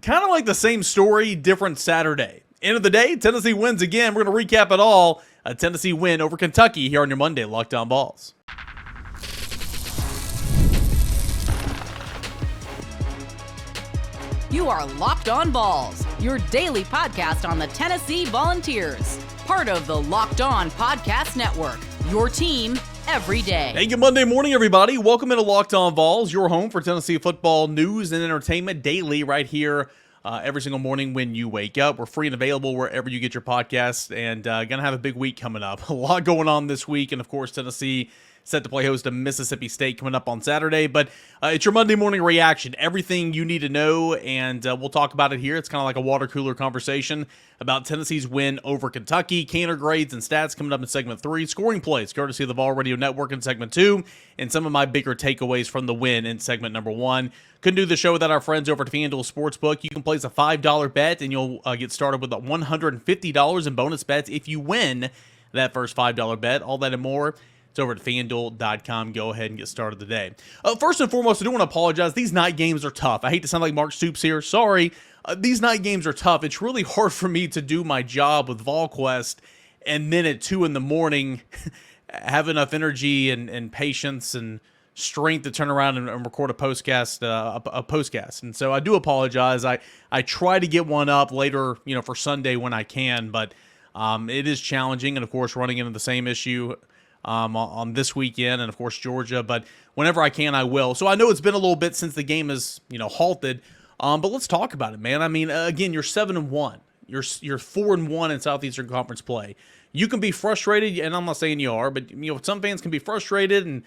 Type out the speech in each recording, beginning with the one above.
kind of like the same story, different Saturday. End of the day, Tennessee wins again. We're going to recap it all. A Tennessee win over Kentucky here on your Monday Locked On Vols. You are Locked On Vols, your daily podcast on the Tennessee Volunteers. Part of the Locked On Podcast Network, your team every day. Hey, good Monday morning, everybody. Welcome into Locked On Vols, your home for Tennessee football news and entertainment daily right here every single morning when you wake up. We're free and available wherever you get your podcasts, and going to have a big week coming up. A lot going on this week, and of course, Tennessee set to play host to Mississippi State coming up on Saturday. But it's your Monday morning reaction. Everything you need to know, and we'll talk about it here. It's kind of like a water cooler conversation about Tennessee's win over Kentucky. Canner grades and stats coming up in segment 3. Scoring plays, courtesy of the Vol Radio Network in segment 2. And some of my bigger takeaways from the win in segment number 1. Couldn't do the show without our friends over at FanDuel Sportsbook. You can place a $5 bet, and you'll get started with $150 in bonus bets if you win that first $5 bet. All that and more. It's over at FanDuel.com. Go ahead and get started today. First and foremost, I do want to apologize. These night games are tough. I hate to sound like Mark Stoops here. Sorry. These night games are tough. It's really hard for me to do my job with VolQuest and then at 2 in the morning have enough energy and patience and strength to turn around and record a postcast. And so I do apologize. I try to get one up later, for Sunday when I can, but it is challenging. And of course, running into the same issue on this weekend, and of course Georgia, but whenever I can, I will. So I know it's been a little bit since the game is, halted, but let's talk about it, man. I mean, again, you're 7-1. You're 4-1 in Southeastern Conference play. You can be frustrated, and I'm not saying you are, but some fans can be frustrated and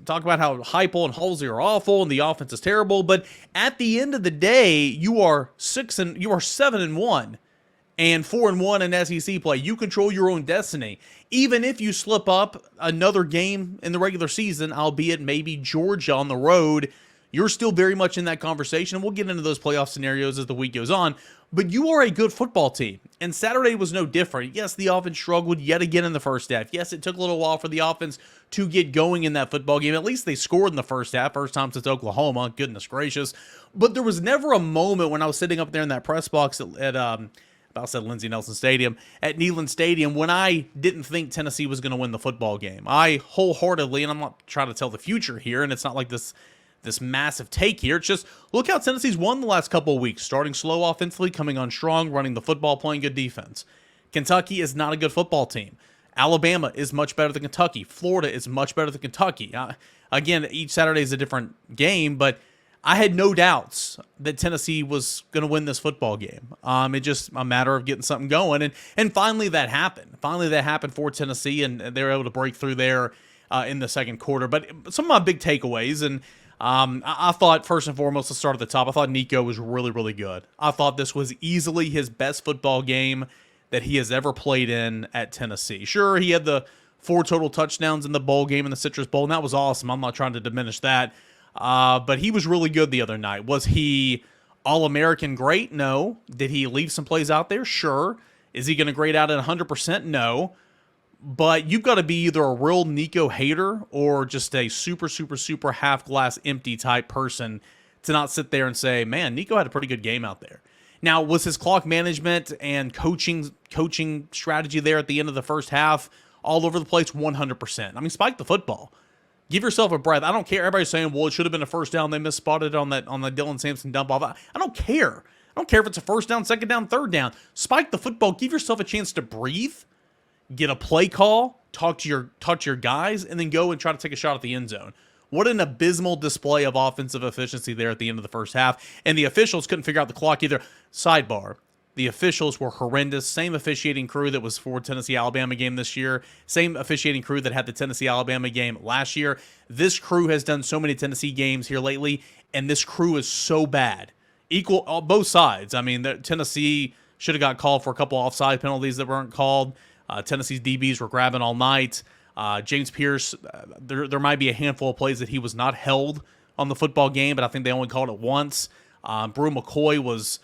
talk about how Heupel and Halsey are awful and the offense is terrible. But at the end of the day, you are 7-1. And 4-1 in SEC play. You control your own destiny. Even if you slip up another game in the regular season, albeit maybe Georgia on the road, you're still very much in that conversation. We'll get into those playoff scenarios as the week goes on. But you are a good football team. And Saturday was no different. Yes, the offense struggled yet again in the first half. Yes, it took a little while for the offense to get going in that football game. At least they scored in the first half. First time since Oklahoma. Goodness gracious. But there was never a moment when I was sitting up there in that press box I said Lindsey Nelson Stadium, at Neyland Stadium, when I didn't think Tennessee was going to win the football game. I wholeheartedly, and I'm not trying to tell the future here, and it's not like this massive take here. It's just, look how Tennessee's won the last couple of weeks, starting slow offensively, coming on strong, running the football, playing good defense. Kentucky is not a good football team. Alabama is much better than Kentucky. Florida is much better than Kentucky. Again, each Saturday is a different game, but I had no doubts that Tennessee was going to win this football game. It's just a matter of getting something going. And finally that happened. Finally that happened for Tennessee, and they were able to break through there in the second quarter. But some of my big takeaways, and I thought, first and foremost, let's start at the top. I thought Nico was really, really good. I thought this was easily his best football game that he has ever played in at Tennessee. Sure, he had the 4 total touchdowns in the bowl game in the Citrus Bowl, and that was awesome. I'm not trying to diminish that. But he was really good the other night. Was he All-American great? No. Did he leave some plays out there? Sure. Is he going to grade out at 100%? No. But you've got to be either a real Nico hater or just a super, super, super half-glass empty type person to not sit there and say, man, Nico had a pretty good game out there. Now, was his clock management and coaching strategy there at the end of the first half all over the place? 100%. I mean, spike the football. Give yourself a breath. I don't care. Everybody's saying, well, it should have been a first down. They misspotted on the Dylan Sampson dump off. I don't care. I don't care if it's a first down, second down, third down. Spike the football. Give yourself a chance to breathe, get a play call, talk to your guys, and then go and try to take a shot at the end zone. What an abysmal display of offensive efficiency there at the end of the first half. And the officials couldn't figure out the clock either. Sidebar. The officials were horrendous. Same officiating crew that was for Tennessee-Alabama game this year. Same officiating crew that had the Tennessee-Alabama game last year. This crew has done so many Tennessee games here lately, and this crew is so bad. Equal both sides. I mean, Tennessee should have got called for a couple offside penalties that weren't called. Tennessee's DBs were grabbing all night. James Pierce, there might be a handful of plays that he was not held on the football game, but I think they only called it once. Brew McCoy was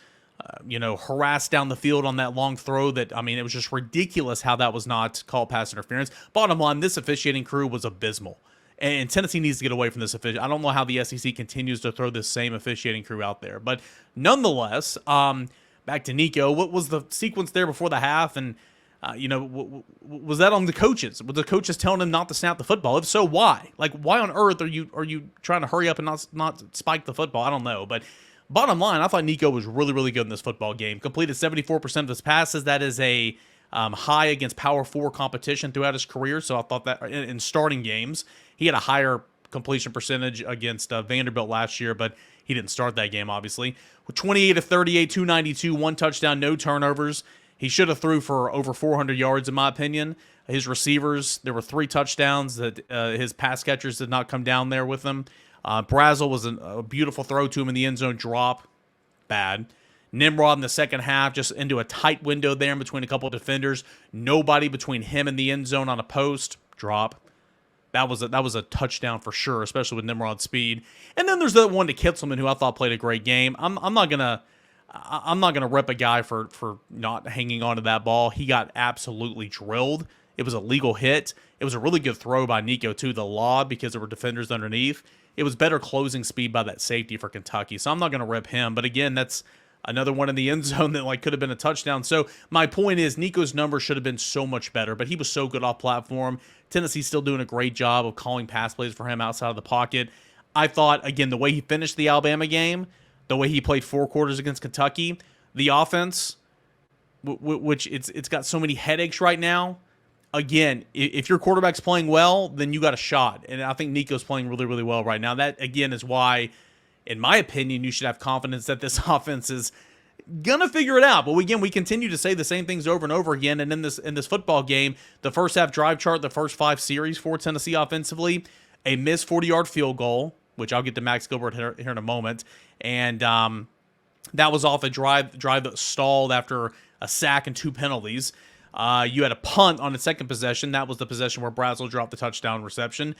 harassed down the field on that long throw that, I mean, it was just ridiculous how that was not called pass interference. Bottom line, this officiating crew was abysmal. And Tennessee needs to get away from this official. I don't know how the SEC continues to throw this same officiating crew out there. But nonetheless, back to Nico. What was the sequence there before the half? And, was that on the coaches? Were the coaches telling him not to snap the football? If so, why? Like, why on earth are you trying to hurry up and not spike the football? I don't know. But bottom line, I thought Nico was really, really good in this football game. Completed 74% of his passes. That is a high against Power 4 competition throughout his career. So I thought that in starting games, he had a higher completion percentage against Vanderbilt last year, but he didn't start that game, obviously. With 28 of 38, 292, 1 touchdown, no turnovers. He should have threw for over 400 yards, in my opinion. His receivers, there were 3 touchdowns that his pass catchers did not come down there with him. Brazel was a beautiful throw to him in the end zone, drop, bad. Nimrod in the second half, just into a tight window there in between a couple of defenders. Nobody between him and the end zone on a post, drop. That was a touchdown for sure, especially with Nimrod's speed. And then there's the one to Kitzelman, who I thought played a great game. I'm not gonna rip a guy for not hanging on to that ball. He got absolutely drilled. It was a legal hit. It was a really good throw by Nico too, the lob, because there were defenders underneath. It was better closing speed by that safety for Kentucky. So I'm not gonna rip him. But again, that's another one in the end zone that could have been a touchdown. So my point is, Nico's numbers should have been so much better, but he was so good off platform. Tennessee's still doing a great job of calling pass plays for him outside of the pocket. I thought, again, the way he finished the Alabama game, the way he played 4 quarters against Kentucky, the offense, which it's got so many headaches right now. Again, if your quarterback's playing well, then you got a shot. And I think Nico's playing really, really well right now. That, again, is why, in my opinion, you should have confidence that this offense is gonna figure it out. But again, we continue to say the same things over and over again. And in this football game, the first half drive chart, the first 5 series for Tennessee offensively, a missed 40-yard field goal, which I'll get to Max Gilbert here in a moment, and that was off a drive that stalled after a sack and 2 penalties. You had a punt on the second possession. That was the possession where Brazel dropped the touchdown reception.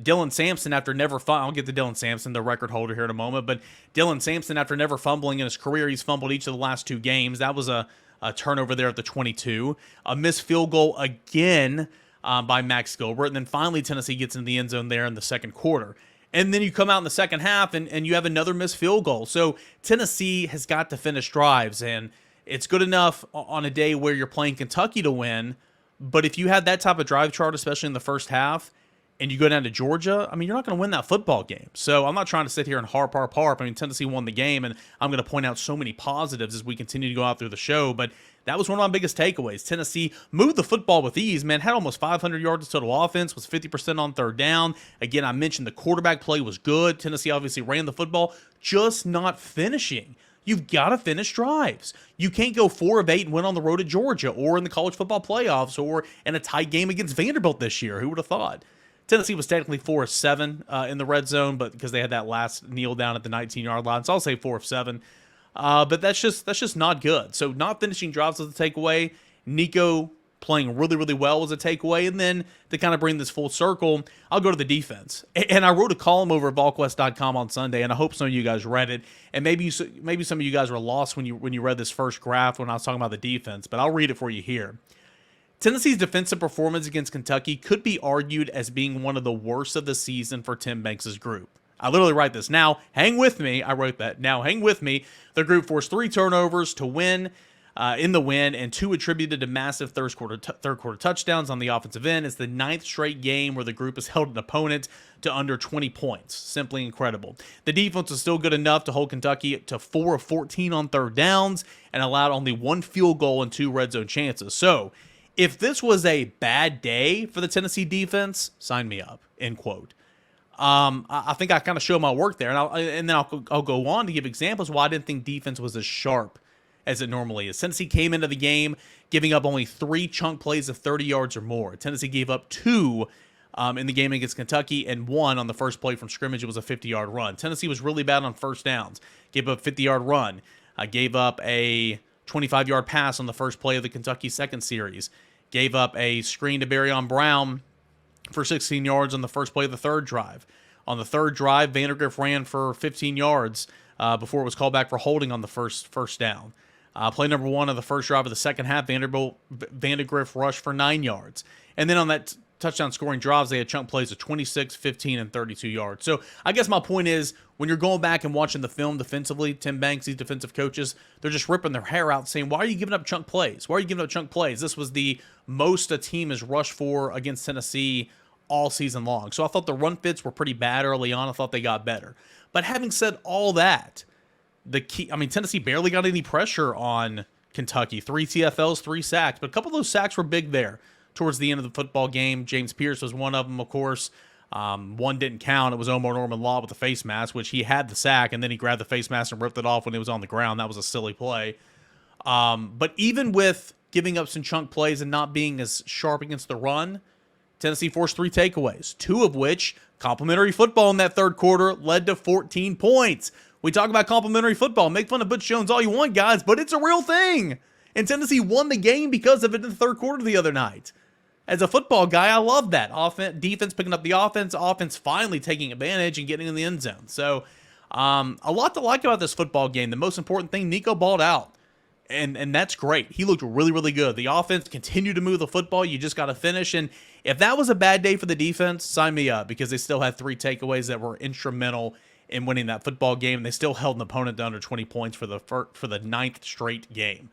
Dylan Sampson, after never I'll get to Dylan Sampson, the record holder here in a moment, but Dylan Sampson, after never fumbling in his career, he's fumbled each of the last 2 games. That was a turnover there at the 22. A missed field goal again by Max Gilbert, and then finally Tennessee gets into the end zone there in the second quarter. And then you come out in the second half, and you have another missed field goal. So Tennessee has got to finish drives, and it's good enough on a day where you're playing Kentucky to win, but if you had that type of drive chart, especially in the first half, and you go down to Georgia, I mean, you're not going to win that football game. So I'm not trying to sit here and harp. I mean, Tennessee won the game, and I'm going to point out so many positives as we continue to go out through the show, but that was one of my biggest takeaways. Tennessee moved the football with ease, man, had almost 500 yards of total offense, was 50% on third down. Again, I mentioned the quarterback play was good. Tennessee obviously ran the football, just not finishing. You've got to finish drives. You can't go 4 of 8 and win on the road at Georgia or in the college football playoffs or in a tight game against Vanderbilt this year. Who would have thought? Tennessee was technically 4 of 7 in the red zone, but because they had that last kneel down at the 19-yard line, so I'll say 4 of 7. But that's just not good. So not finishing drives was a takeaway. Nico playing really, really well was a takeaway. And then to kind of bring this full circle, I'll go to the defense. And I wrote a column over at VolQuest.com on Sunday, and I hope some of you guys read it. And maybe some of you guys were lost when you read this first graph when I was talking about the defense, but I'll read it for you here. Tennessee's defensive performance against Kentucky could be argued as being one of the worst of the season for Tim Banks' group. I literally write this. Now, hang with me. I wrote that. Now, hang with me. The group forced 3 turnovers to win in the win, and 2 attributed to massive third quarter touchdowns on the offensive end. It's the 9th straight game where the group has held an opponent to under 20 points. Simply incredible. The defense was still good enough to hold Kentucky to 4 of 14 on third downs and allowed only 1 field goal and 2 red zone chances. So, if this was a bad day for the Tennessee defense, sign me up, end quote. I think I kind of show my work there, and then I'll go on to give examples why I didn't think defense was as sharp as it normally is. Tennessee came into the game giving up only 3 chunk plays of 30 yards or more. Tennessee gave up 2 in the game against Kentucky and 1 on the first play from scrimmage. It was a 50-yard run. Tennessee was really bad on first downs. Gave up a 50-yard run. Gave up a 25-yard pass on the first play of the Kentucky second series. Gave up a screen to Barryon Brown for 16 yards on the first play of the third drive. On the third drive, Vandegrift ran for 15 yards before it was called back for holding on the first down. Play number 1 of the first drive of the second half, Vandegrift rushed for 9 yards. And then on that touchdown scoring drives, they had chunk plays of 26, 15, and 32 yards. So I guess my point is, when you're going back and watching the film defensively, Tim Banks, these defensive coaches, they're just ripping their hair out saying, why are you giving up chunk plays? Why are you giving up chunk plays? This was the most a team has rushed for against Tennessee all season long. So I thought the run fits were pretty bad early on. I thought they got better. But having said all that, Tennessee barely got any pressure on Kentucky. 3 TFLs, 3 sacks, but a couple of those sacks were big there towards the end of the football game. James Pierce was one of them, of course. One didn't count. It was Omar Norman Law with the face mask, which he had the sack, and then he grabbed the face mask and ripped it off when it was on the ground. That was a silly play. But even with giving up some chunk plays and not being as sharp against the run, Tennessee forced 3 takeaways, 2 of which, complimentary football in that third quarter, led to 14 points. We talk about complimentary football. Make fun of Butch Jones all you want, guys, but it's a real thing. And Tennessee won the game because of it in the third quarter the other night. As a football guy, I love that. Defense picking up the offense finally taking advantage and getting in the end zone. So a lot to like about this football game. The most important thing, Nico balled out. And that's great. He looked really, really good. The offense continued to move the football. You just got to finish. And if that was a bad day for the defense, sign me up, because they still had 3 takeaways that were instrumental in winning that football game. They still held an opponent to under 20 points for the 9th straight game.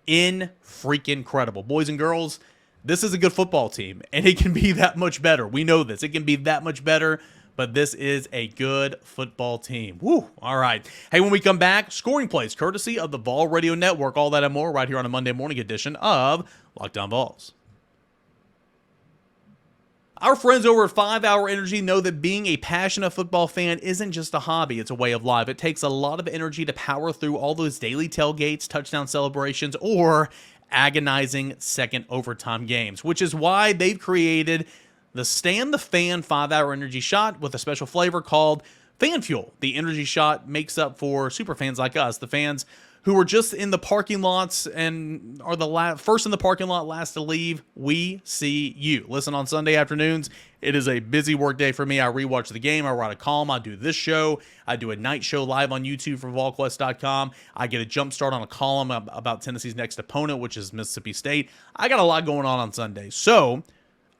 Freaking incredible. Boys and girls, this is a good football team, and it can be that much better. We know this. It can be that much better, but this is a good football team. Woo! All right. Hey, when we come back, scoring plays courtesy of the Vol Radio Network. All that and more right here on a Monday morning edition of Locked On Vols. Our friends over at 5 Hour Energy know that being a passionate football fan isn't just a hobby, it's a way of life. It takes a lot of energy to power through all those daily tailgates, touchdown celebrations, or agonizing second overtime games, which is why they've created the Stand the Fan 5 Hour Energy Shot with a special flavor called Fan Fuel. The energy shot makes up for super fans like us, the fans who are just in the parking lots and are the first in the parking lot, last to leave. We see you. Listen, on Sunday afternoons, it is a busy work day for me. I rewatch the game. I write a column. I do this show. I do a night show live on YouTube for VolQuest.com. I get a jump start on a column about Tennessee's next opponent, which is Mississippi State. I got a lot going on Sunday. So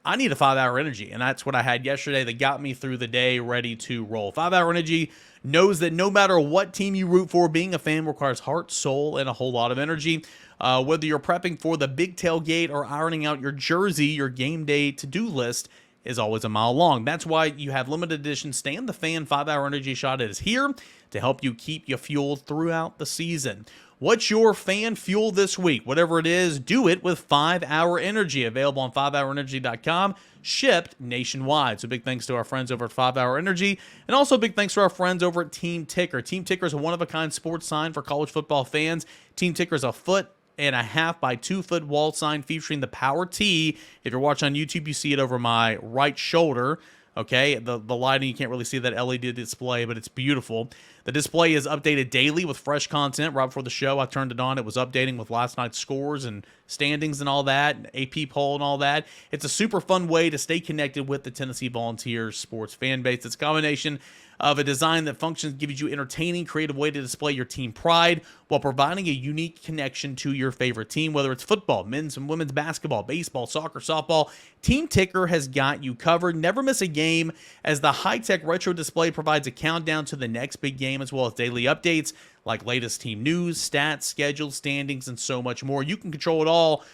I need a 5 Hour Energy, and that's what I had yesterday that got me through the day ready to roll. 5 Hour Energy knows that no matter what team you root for, being a fan requires heart, soul, and a whole lot of energy. Whether you're prepping for the big tailgate or ironing out your jersey, your game day to-do list is always a mile long. That's why you have limited edition Stand the Fan 5 Hour Energy Shot. It is here to help you keep you fueled throughout the season. What's your fan fuel this week? Whatever it is, do it with 5 Hour Energy. Available on 5hourenergy.com, shipped nationwide. So big thanks to our friends over at 5 Hour Energy, and also big thanks to our friends over at Team Ticker. Team Ticker is a one-of-a-kind sports sign for college football fans. Team Ticker is a 1.5 by 2 foot wall sign featuring the Power T. If you're watching on YouTube, you see it over my right shoulder. Okay, the lighting, you can't really see that LED display, but it's beautiful. The display is updated daily with fresh content. Right before the show, I turned it on. It was updating with last night's scores and standings and all that, and AP poll and all that. It's a super fun way to stay connected with the Tennessee Volunteers sports fan base. It's a combination of a design that functions, gives you entertaining, creative way to display your team pride while providing a unique connection to your favorite team, whether it's football, men's and women's basketball, baseball, soccer, softball. Team Ticker has got you covered. Never miss a game, as the high-tech retro display provides a countdown to the next big game, as well as daily updates like latest team news, stats, schedules, standings, and so much more. You can control it all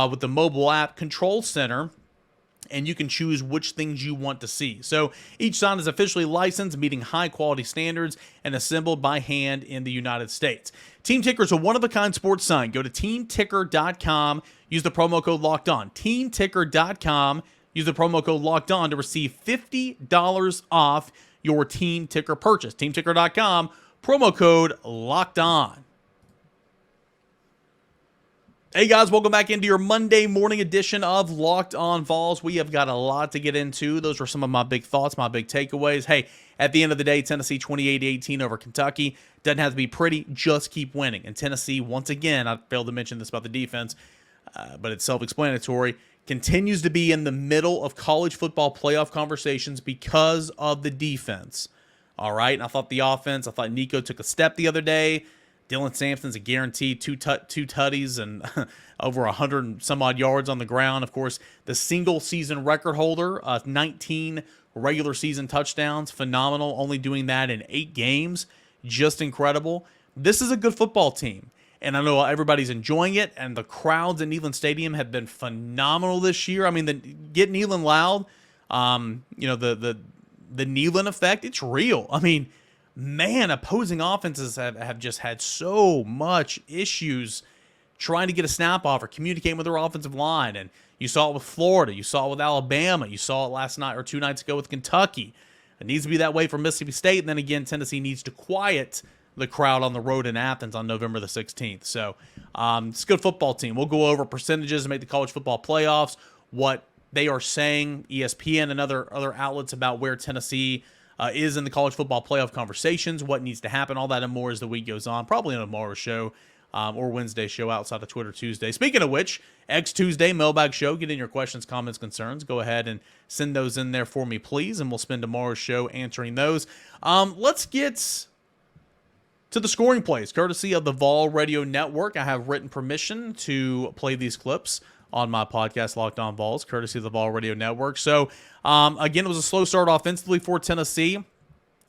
with the mobile app Control Center, and you can choose which things you want to see. So each sign is officially licensed, meeting high-quality standards, and assembled by hand in the United States. Team Ticker is a one-of-a-kind sports sign. Go to teamticker.com, use the promo code LOCKEDON. Teamticker.com, use the promo code LOCKEDON to receive $50 off your Team Ticker purchase. Teamticker.com, promo code LOCKEDON. Hey guys, welcome back into your Monday morning edition of Locked On Vols. We have got a lot to get into. Those were some of my big thoughts, my big takeaways. Hey, at the end of the day, Tennessee 28-18 over Kentucky. Doesn't have to be pretty, just keep winning. And Tennessee, once again, I failed to mention this about the defense, but it's self-explanatory, continues to be in the middle of college football playoff conversations because of the defense. All right, and I thought the offense, I thought Nico took a step the other day Dylan Sampson's a guaranteed two tutties and over 100 and some odd yards on the ground. Of course, the single season record holder, 19 regular season touchdowns. Phenomenal. Only doing that in 8 games. Just incredible. This is a good football team. And I know everybody's enjoying it, and the crowds at Neyland Stadium have been phenomenal this year. I mean, get Neyland loud. The Neyland effect, it's real. I mean, man, opposing offenses have just had so much issues trying to get a snap off or communicating with their offensive line. And you saw it with Florida. You saw it with Alabama. You saw it last night or 2 nights ago with Kentucky. It needs to be that way for Mississippi State. And then again, Tennessee needs to quiet the crowd on the road in Athens on November the 16th. So it's a good football team. We'll go over percentages and make the college football playoffs, what they are saying, ESPN and other outlets about where Tennessee is in the college football playoff conversations, what needs to happen, all that and more as the week goes on, probably on tomorrow's show or Wednesday's show outside of Twitter Tuesday. Speaking of which, X Tuesday, mailbag show, get in your questions, comments, concerns. Go ahead and send those in there for me, please, and we'll spend tomorrow's show answering those. Let's get to the scoring plays, courtesy of the Vol Radio Network. I have written permission to play these clips on my podcast, Locked On Vols, courtesy of the Vol Radio Network. So, again, it was a slow start offensively for Tennessee.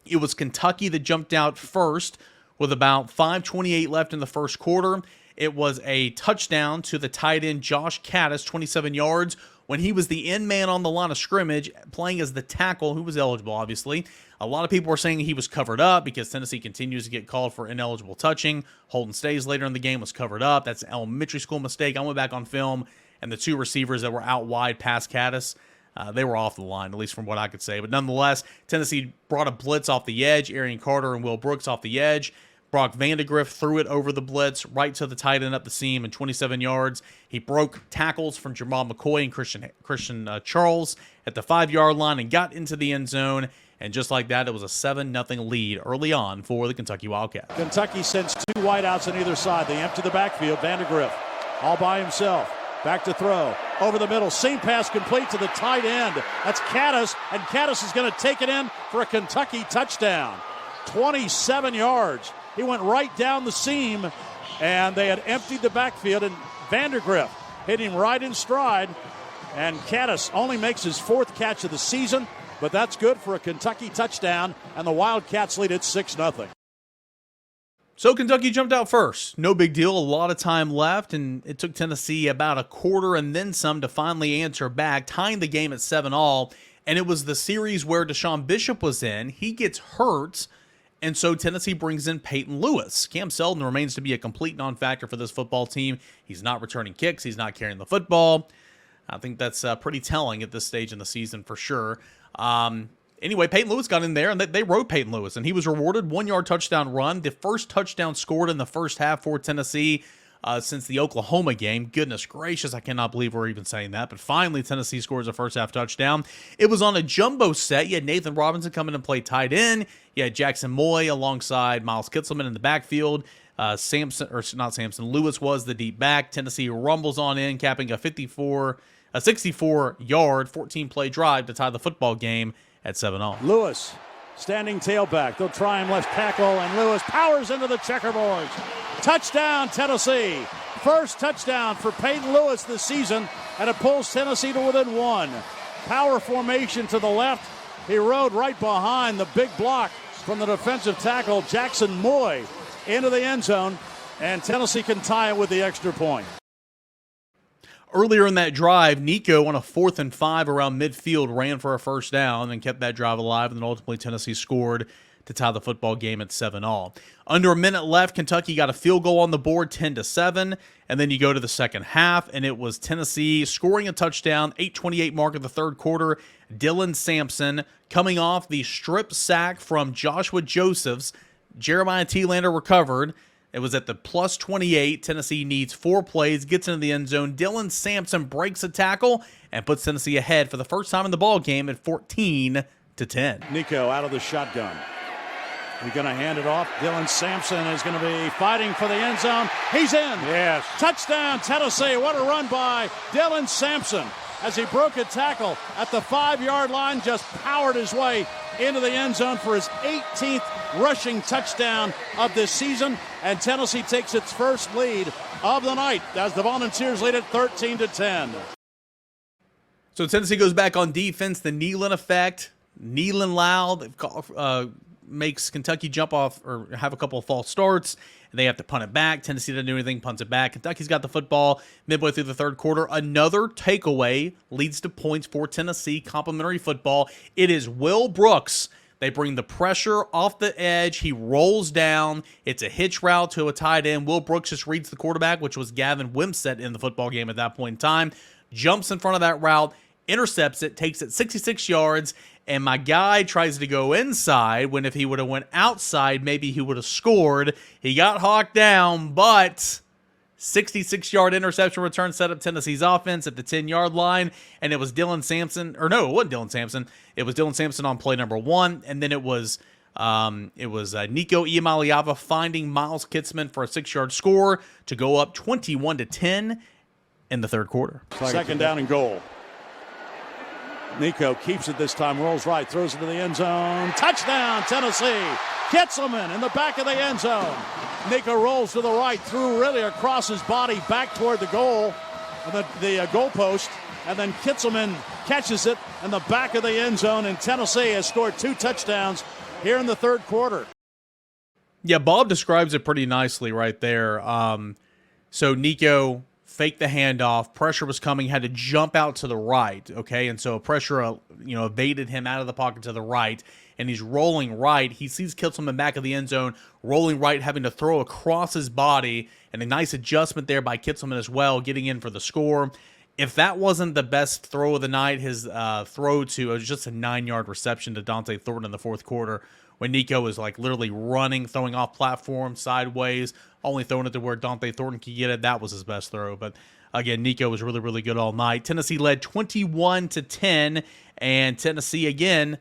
It was Kentucky that jumped out first with about 5:28 left in the first quarter. It was a touchdown to the tight end Josh Caddis, 27 yards, when he was the end man on the line of scrimmage, playing as the tackle, who was eligible, obviously. A lot of people were saying he was covered up because Tennessee continues to get called for ineligible touching. Holden Stays later in the game was covered up. That's an elementary school mistake. I went back on film, and the 2 receivers that were out wide past Caddis, they were off the line, at least from what I could say. But nonetheless, Tennessee brought a blitz off the edge. Arian Carter and Will Brooks off the edge. Brock Vandegrift threw it over the blitz right to the tight end up the seam in 27 yards. He broke tackles from Jamal McCoy and Christian Charles at the 5-yard line and got into the end zone. And just like that, it was a 7-0 lead early on for the Kentucky Wildcats. Kentucky sends 2 wideouts on either side. They empty the backfield. Vandegrift all by himself. Back to throw. Over the middle. Seam pass complete to the tight end. That's Caddis, and Caddis is going to take it in for a Kentucky touchdown. 27 yards. He went right down the seam, and they had emptied the backfield, and Vandegrift hit him right in stride, and Caddis only makes his 4th catch of the season, but that's good for a Kentucky touchdown, and the Wildcats lead it 6-0. So Kentucky jumped out first. No big deal. A lot of time left, and it took Tennessee about a quarter and then some to finally answer back, tying the game at 7-all, and it was the series where Deshaun Bishop was in. He gets hurt, and so Tennessee brings in Peyton Lewis. Cam Selden remains to be a complete non-factor for this football team. He's not returning kicks. He's not carrying the football. I think that's pretty telling at this stage in the season for sure. Anyway, Peyton Lewis got in there, and they wrote Peyton Lewis, and he was rewarded 1-yard touchdown run. The first touchdown scored in the first half for Tennessee since the Oklahoma game. Goodness gracious, I cannot believe we're even saying that. But finally, Tennessee scores a first half touchdown. It was on a jumbo set. You had Nathan Robinson come in and play tight end. You had Jackson Moy alongside Miles Kitselman in the backfield. Lewis was the deep back. Tennessee rumbles on in, capping a 64-yard, 14-play drive to tie the football game at 7-all. Lewis, standing tailback. They'll try him left tackle, and Lewis powers into the checkerboards. Touchdown, Tennessee. First touchdown for Peyton Lewis this season, and it pulls Tennessee to within 1. Power formation to the left. He rode right behind the big block from the defensive tackle, Jackson Moy, into the end zone, and Tennessee can tie it with the extra point. Earlier in that drive, Nico on a 4th and 5 around midfield ran for a first down and kept that drive alive, and then ultimately Tennessee scored to tie the football game at 7-all. Under a minute left, Kentucky got a field goal on the board, 10-7, and then you go to the second half, and it was Tennessee scoring a touchdown, 8:28 mark of the third quarter. Dylan Sampson coming off the strip sack from Joshua Josephs. Jeremiah Thielander recovered. It was at the plus 28. Tennessee needs 4 plays, gets into the end zone. Dylan Sampson breaks a tackle and puts Tennessee ahead for the first time in the ball game at 14-10. Nico out of the shotgun. He's going to hand it off. Dylan Sampson is going to be fighting for the end zone. He's in. Yes. Touchdown, Tennessee. What a run by Dylan Sampson as he broke a tackle at the 5-yard line, just powered his way into the end zone for his 18th rushing touchdown of this season. and Tennessee takes its first lead of the night as the Volunteers lead it 13-10. So Tennessee goes back on defense. The Nealon effect, Nealon loud, makes Kentucky jump off or have a couple of false starts. They have to punt it back. Tennessee doesn't do anything, punts it back. Kentucky's got the football midway through the third quarter. Another takeaway leads to points for Tennessee. Complimentary football. It is Will Brooks. They bring the pressure off the edge. He rolls down. It's a hitch route to a tight end. Will Brooks just reads the quarterback, which was Gavin Wimsett in the football game at that point in time. Jumps in front of that route, intercepts it, takes it 66 yards, and my guy tries to go inside when if he would have went outside, maybe he would have scored. He got hawked down, but 66-yard interception return set up Tennessee's offense at the 10-yard line, and it was Dylan Sampson, or no, it wasn't Dylan Sampson. It was Dylan Sampson on play number 1, and then it was Nico Iamaleava finding Miles Kitzman for a 6-yard score to go up 21-10 in the third quarter. Second down and goal. Nico keeps it this time, rolls right, throws it to the end zone. Touchdown, Tennessee. Kitzelman in the back of the end zone. Nico rolls to the right, threw really across his body back toward the goal, the goal post, and then Kitzelman catches it in the back of the end zone, and Tennessee has scored 2 touchdowns here in the third quarter. Yeah, Bob describes it pretty nicely right there. So Nico faked the handoff. Pressure was coming, had to jump out to the right, okay? And so pressure, evaded him out of the pocket to the right, and he's rolling right. He sees Kitzelman back of the end zone, rolling right, having to throw across his body, and a nice adjustment there by Kitzelman as well, getting in for the score. If that wasn't the best throw of the night, his throw to it was just a 9-yard reception to Dante Thornton in the fourth quarter when Nico was like literally running, throwing off platform, sideways, only throwing it to where Dante Thornton could get it. That was his best throw. But again, Nico was really, really good all night. Tennessee led 21-10, and Tennessee again,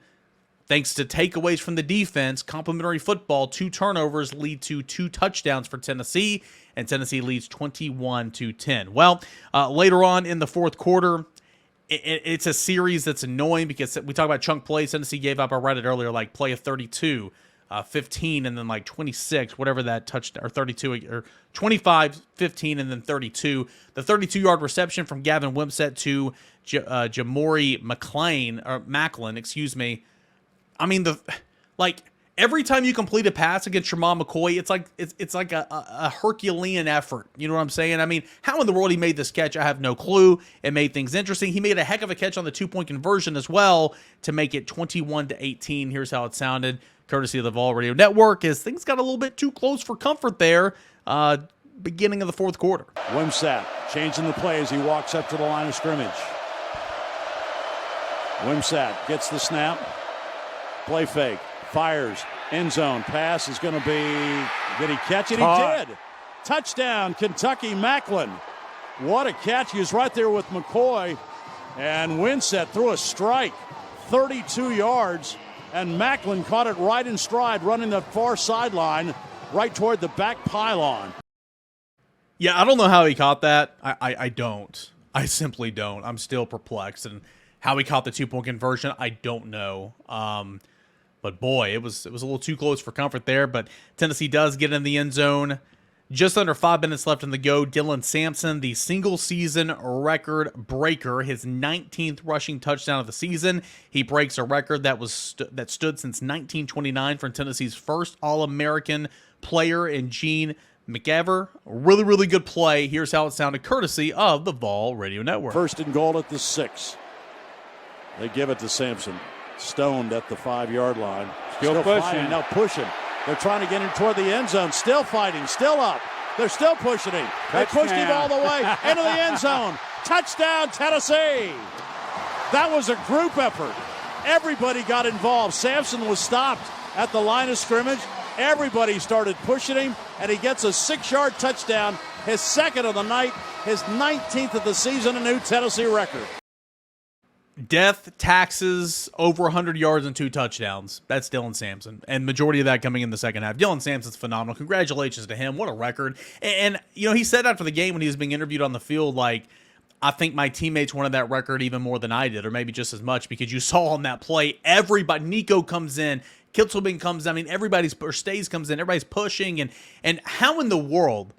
thanks to takeaways from the defense, complimentary football, 2 turnovers lead to 2 touchdowns for Tennessee, and Tennessee leads 21-10. Well, later on in the fourth quarter, it's a series that's annoying because we talk about chunk plays. Tennessee gave up, I read it earlier, like play of 32, 15, and then like 26, whatever that touchdown, or 32, or 25, 15, and then 32. The 32-yard reception from Gavin Wimsett to Jamori Macklin, excuse me. I mean, every time you complete a pass against Sherman McCoy, it's like a Herculean effort. You know what I'm saying? I mean, how in the world he made this catch, I have no clue. It made things interesting. He made a heck of a catch on the 2-point conversion as well to make it 21-18. Here's how it sounded, courtesy of the Vol Radio Network, as things got a little bit too close for comfort there, beginning of the fourth quarter. Wimsett changing the play as he walks up to the line of scrimmage. Wimsett gets the snap. Play fake. Fires. End zone. Pass is going to be... Did he catch it? He did. Touchdown, Kentucky. Macklin. What a catch. He was right there with McCoy. And Wimsett threw a strike. 32 yards. And Macklin caught it right in stride, running the far sideline, right toward the back pylon. Yeah, I don't know how he caught that. I don't. I simply don't. I'm still perplexed. And how he caught the 2-point conversion, I don't know. But boy, it was a little too close for comfort there. But Tennessee does get in the end zone. Just under 5 minutes left in the go. Dylan Sampson, the single-season record breaker, his 19th rushing touchdown of the season. He breaks a record that stood since 1929 for Tennessee's first All-American player in Gene McEver. Really, really good play. Here's how it sounded, courtesy of the Vol Radio Network. First and goal at the 6. They give it to Sampson. Stoned at the 5-yard line. Still pushing. Now pushing. They're trying to get him toward the end zone. Still fighting. Still up. They're still pushing him. They pushed him all the way into the end zone. Touchdown, Tennessee. That was a group effort. Everybody got involved. Sampson was stopped at the line of scrimmage. Everybody started pushing him, and he gets a 6-yard touchdown, his second of the night, his 19th of the season, a new Tennessee record. Death, taxes, over 100 yards and 2 touchdowns. That's Dylan Sampson. And majority of that coming in the second half. Dylan Sampson's phenomenal. Congratulations to him. What a record. And he said after the game when he was being interviewed on the field, like, I think my teammates wanted that record even more than I did, or maybe just as much, because you saw on that play, everybody, Nico comes in, Kitzelman comes, I mean, Stays comes in, everybody's pushing, and how in the world,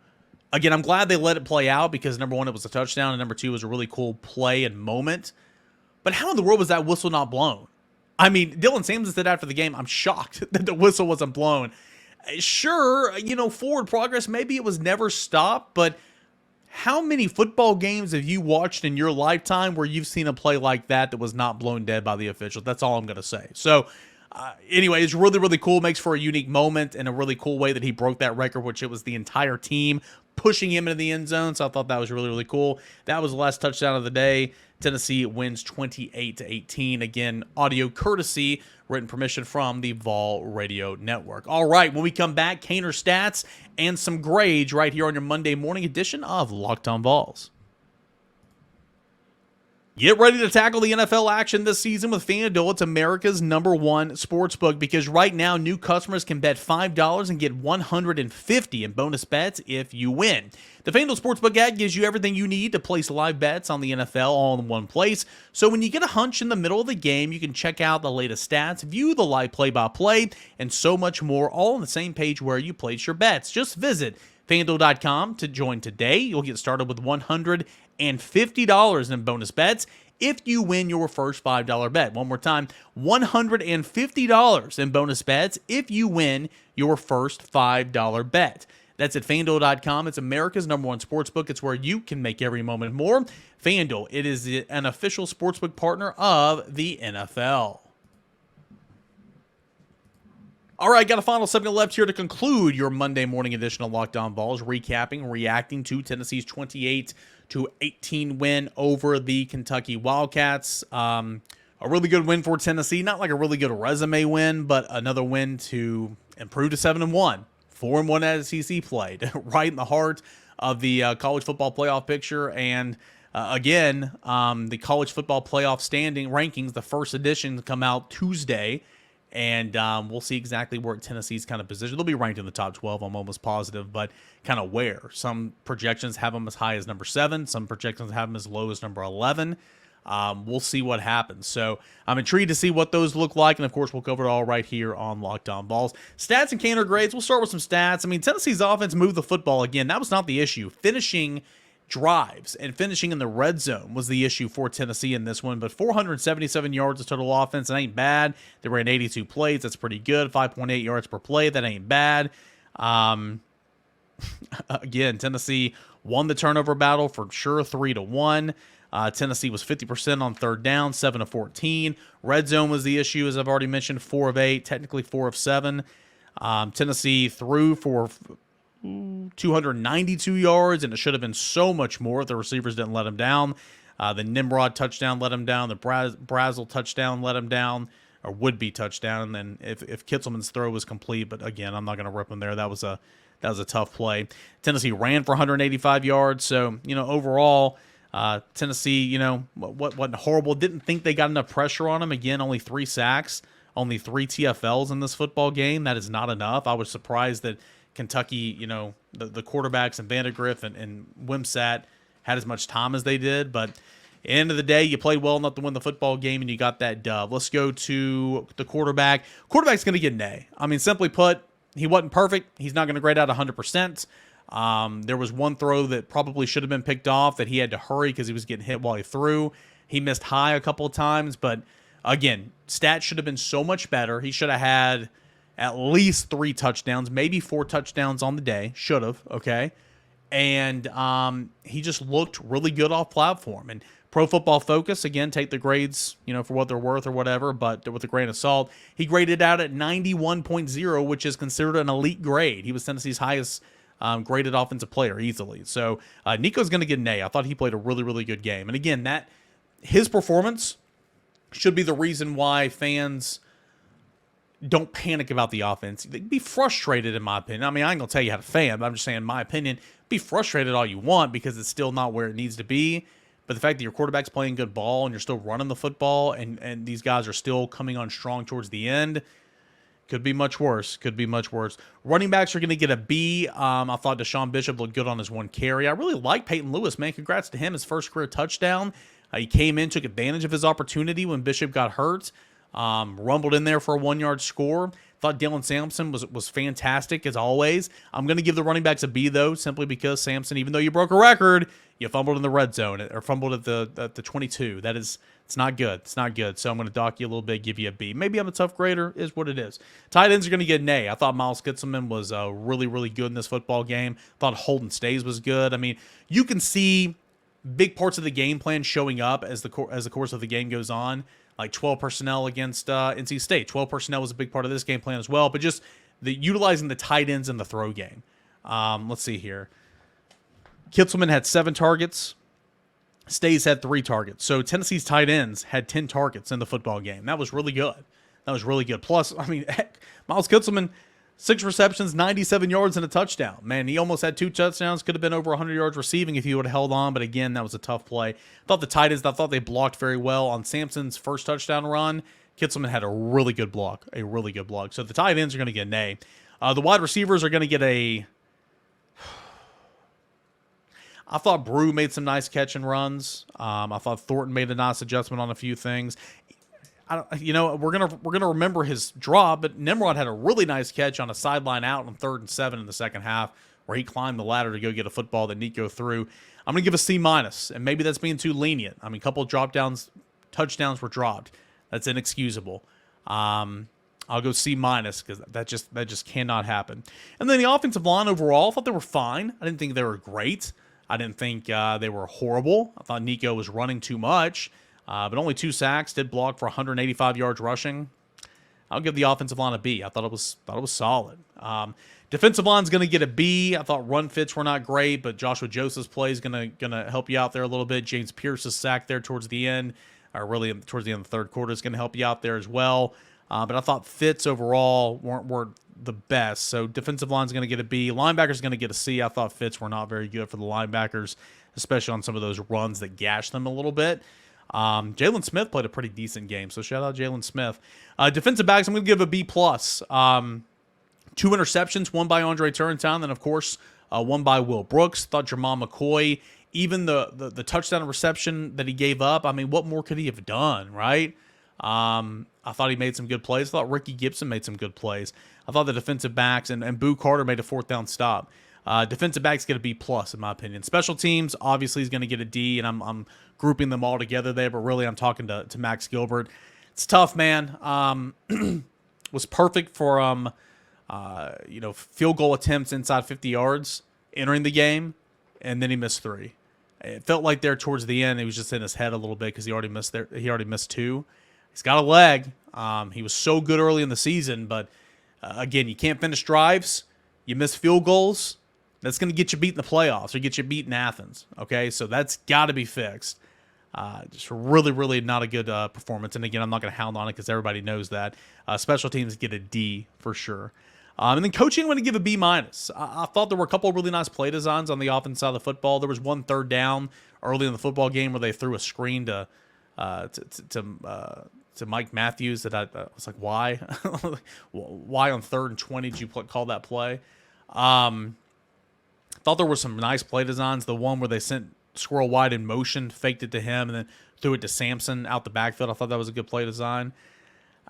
again, I'm glad they let it play out because, number one, it was a touchdown, and number two, it was a really cool play and moment. But how in the world was that whistle not blown? I mean, Dylan Sampson said after the game, I'm shocked that the whistle wasn't blown. Sure, forward progress, maybe it was never stopped, but how many football games have you watched in your lifetime where you've seen a play like that was not blown dead by the officials? That's all I'm going to say. So, anyway, it's really, really cool. Makes for a unique moment and a really cool way that he broke that record, which it was the entire team pushing him into the end zone. So I thought that was really, really cool. That was the last touchdown of the day. Tennessee wins 28-18. Again, audio courtesy, written permission from the Vol Radio Network. All right, when we come back, Caner stats and some grades right here on your Monday morning edition of Locked On Vols. Get ready to tackle the NFL action this season with FanDuel. It's America's #1 sportsbook because right now new customers can bet $5 and get $150 in bonus bets if you win. The FanDuel Sportsbook app gives you everything you need to place live bets on the NFL all in one place. So when you get a hunch in the middle of the game, you can check out the latest stats, view the live play-by-play, and so much more, all on the same page where you place your bets. Just visit FanDuel.com to join today. You'll get started with $150 in bonus bets if you win your first $5 bet. One more time, $150 in bonus bets if you win your first $5 bet. That's at FanDuel.com. It's America's #1 sportsbook. It's where you can make every moment more. FanDuel, it is an official sportsbook partner of the NFL. All right, got a final 7 left here to conclude your Monday morning edition of Locked On Vols, reacting to Tennessee's 28-18 win over the Kentucky Wildcats. A really good win for Tennessee, not like a really good resume win, but another win to improve to 7-1, 4-1 as SEC played, right in the heart of the college football playoff picture. And again, the college football playoff standing rankings, the first edition, come out Tuesday. And we'll see exactly where Tennessee's kind of positioned. They'll be ranked in the top 12, I'm almost positive, but kind of where. Some projections have them as high as number 7. Some projections have them as low as number 11. We'll see what happens. So I'm intrigued to see what those look like. And, of course, we'll cover it all right here on Locked On Vols. Stats and Caner grades. We'll start with some stats. I mean, Tennessee's offense moved the football again. That was not the issue. Finishing drives and finishing in the red zone was the issue for Tennessee in this one, but 477 yards of total offense, that ain't bad. They ran 82 plays, that's pretty good. 5.8 yards per play, that ain't bad. Again, Tennessee won the turnover battle for sure, 3-1. Tennessee was 50% on third down, 7 of 14. Red zone was the issue, as I've already mentioned, 4 of 8, technically 4 of 7. Tennessee threw for 292 yards, and it should have been so much more if the receivers didn't let him down. The Nimrod touchdown let him down. The Brazel touchdown let him down, or would-be touchdown. And then if Kitzelman's throw was complete, but again, I'm not going to rip him there. That was a tough play. Tennessee ran for 185 yards. So, overall, Tennessee, wasn't horrible. Didn't think they got enough pressure on him. Again, only 3 sacks, only 3 TFLs in this football game. That is not enough. I was surprised that Kentucky, the quarterbacks and Vandegrift and Wimsatt had as much time as they did. But at the end of the day, you played well enough to win the football game, and you got that dub. Let's go to the quarterback. Quarterback's going to get an A. I mean, simply put, he wasn't perfect. He's not going to grade out 100%. There was one throw that probably should have been picked off that he had to hurry because he was getting hit while he threw. He missed high a couple of times. But, again, stats should have been so much better. He should have had at least 3 touchdowns, maybe 4 touchdowns on the day. Should have, okay? And he just looked really good off platform. And Pro Football Focus, again, take the grades, for what they're worth or whatever, but with a grain of salt. He graded out at 91.0, which is considered an elite grade. He was Tennessee's highest graded offensive player easily. So Nico's going to get an A. I thought he played a really, really good game. And again, his performance should be the reason why fans don't panic about the offense. They'd be frustrated, in my opinion. I mean, I ain't going to tell you how to fan, but I'm just saying, in my opinion, be frustrated all you want because it's still not where it needs to be. But the fact that your quarterback's playing good ball and you're still running the football and these guys are still coming on strong towards the end could be much worse. Could be much worse. Running backs are going to get a B. I thought Deshaun Bishop looked good on his one carry. I really like Peyton Lewis, man. Congrats to him. His first career touchdown. He came in, took advantage of his opportunity when Bishop got hurt. rumbled in there for a 1-yard score. Thought Dylan Sampson was fantastic as always. I'm going to give the running backs a B though, simply because Sampson, even though you broke a record, you fumbled in the red zone or fumbled at the 22. It's not good. It's not good. So I'm going to dock you a little bit, give you a B. Maybe I'm a tough grader, is what it is. Tight ends are going to get an A. I thought Miles Kitselman was really, really good in this football game. Thought Holden Stays was good. I mean, you can see big parts of the game plan showing up as the course of the game goes on. Like 12 personnel against NC State. 12 personnel was a big part of this game plan as well, but just utilizing the tight ends in the throw game. Let's see here. Kitselman had 7 targets. Stays had 3 targets. So Tennessee's tight ends had 10 targets in the football game. That was really good. That was really good. Plus, I mean, heck, Miles Kitselman, 6 receptions, 97 yards, and a touchdown. Man, he almost had 2 touchdowns. Could have been over 100 yards receiving if he would have held on. But again, that was a tough play. I thought the tight ends, I thought they blocked very well. On Sampson's first touchdown run, Kitselman had a really good block. So the tight ends are going to get an A. The wide receivers are going to get a... I thought Brew made some nice catch and runs. I thought Thornton made a nice adjustment on a few things. We're gonna remember his draw, but Nimrod had a really nice catch on a sideline out on 3rd and 7 in the second half, where he climbed the ladder to go get a football that Nico threw. I'm gonna give a C-, and maybe that's being too lenient. I mean, a couple of touchdowns were dropped. That's inexcusable. I'll go C- because that just cannot happen. And then the offensive line overall, I thought they were fine. I didn't think they were great. I didn't think they were horrible. I thought Nico was running too much. But only 2 sacks, did block for 185 yards rushing. I'll give the offensive line a B. I thought it was solid. Defensive line's going to get a B. I thought run fits were not great, but Joshua Joseph's play is going to help you out there a little bit. James Pierce's sack there towards the end, or really towards the end of the third quarter, is going to help you out there as well. But I thought fits overall weren't the best. So defensive line's going to get a B. Linebacker's going to get a C. I thought fits were not very good for the linebackers, especially on some of those runs that gashed them a little bit. Jalen Smith played a pretty decent game, so shout out Jalen Smith. Defensive backs, I'm going to give a B+. 2 interceptions, one by Andre Turrentine, then, of course, one by Will Brooks. Thought Jamal McCoy, even the touchdown reception that he gave up, I mean, what more could he have done, right? I thought he made some good plays. I thought Ricky Gibson made some good plays. I thought the defensive backs and Boo Carter made a 4th down stop. Defensive backs get a B+, in my opinion. Special teams, obviously, is going to get a D, and I'm grouping them all together there, but really I'm talking to Max Gilbert. It's tough, man. Was perfect for field goal attempts inside 50 yards entering the game, and then he missed 3. It felt like there towards the end, he was just in his head a little bit because he already missed 2. He's got a leg. He was so good early in the season, but again, you can't finish drives. You miss field goals. That's going to get you beat in the playoffs or get you beat in Athens, okay? So that's got to be fixed. Just really, really not a good performance. And again, I'm not going to hound on it because everybody knows that. Special teams get a D for sure. And then coaching, I'm going to give a B-. I thought there were a couple of really nice play designs on the offense side of the football. There was one 3rd down early in the football game where they threw a screen to Mike Matthews that I was like, why? Why on 3rd and 20 did you call that play? Thought there were some nice play designs. The one where they sent Squirrel White in motion, faked it to him, and then threw it to Sampson out the backfield. I thought that was a good play design.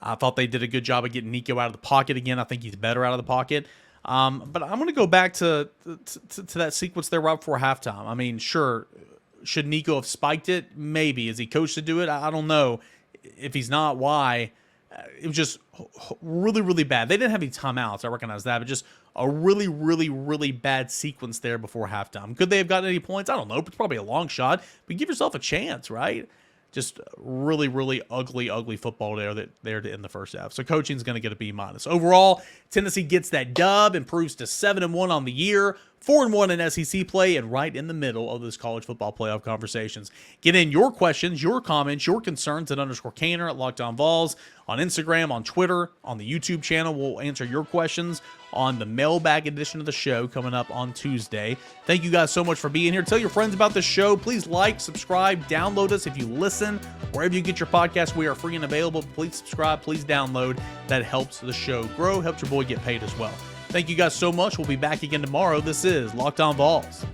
I thought they did a good job of getting Nico out of the pocket again. I think he's better out of the pocket. But I'm going to go back to that sequence there right before halftime. I mean, sure, should Nico have spiked it? Maybe. Is he coached to do it? I don't know. If he's not, why? It was just really, really bad. They didn't have any timeouts. I recognize that, but just a really, really, really bad sequence there before halftime. Could they have gotten any points? I don't know. It's probably a long shot, but give yourself a chance, right? Just really, really ugly football there to end the first half. So coaching's going to get a B-. Overall, Tennessee gets that dub, improves to 7-1 on the year, 4-1 in SEC play, and right in the middle of those college football playoff conversations. Get in your questions, your comments, your concerns at _Caner at Locked On Vols, on Instagram, on Twitter, on the YouTube channel. We'll answer your questions on the mailbag edition of the show coming up on Tuesday. Thank you guys so much for being here. Tell your friends about this show. Please like, subscribe, download us if you listen. Wherever you get your podcast, we are free and available. Please subscribe, please download. That helps the show grow, helps your boy get paid as well. Thank you guys so much. We'll be back again tomorrow. This is Locked On Vols.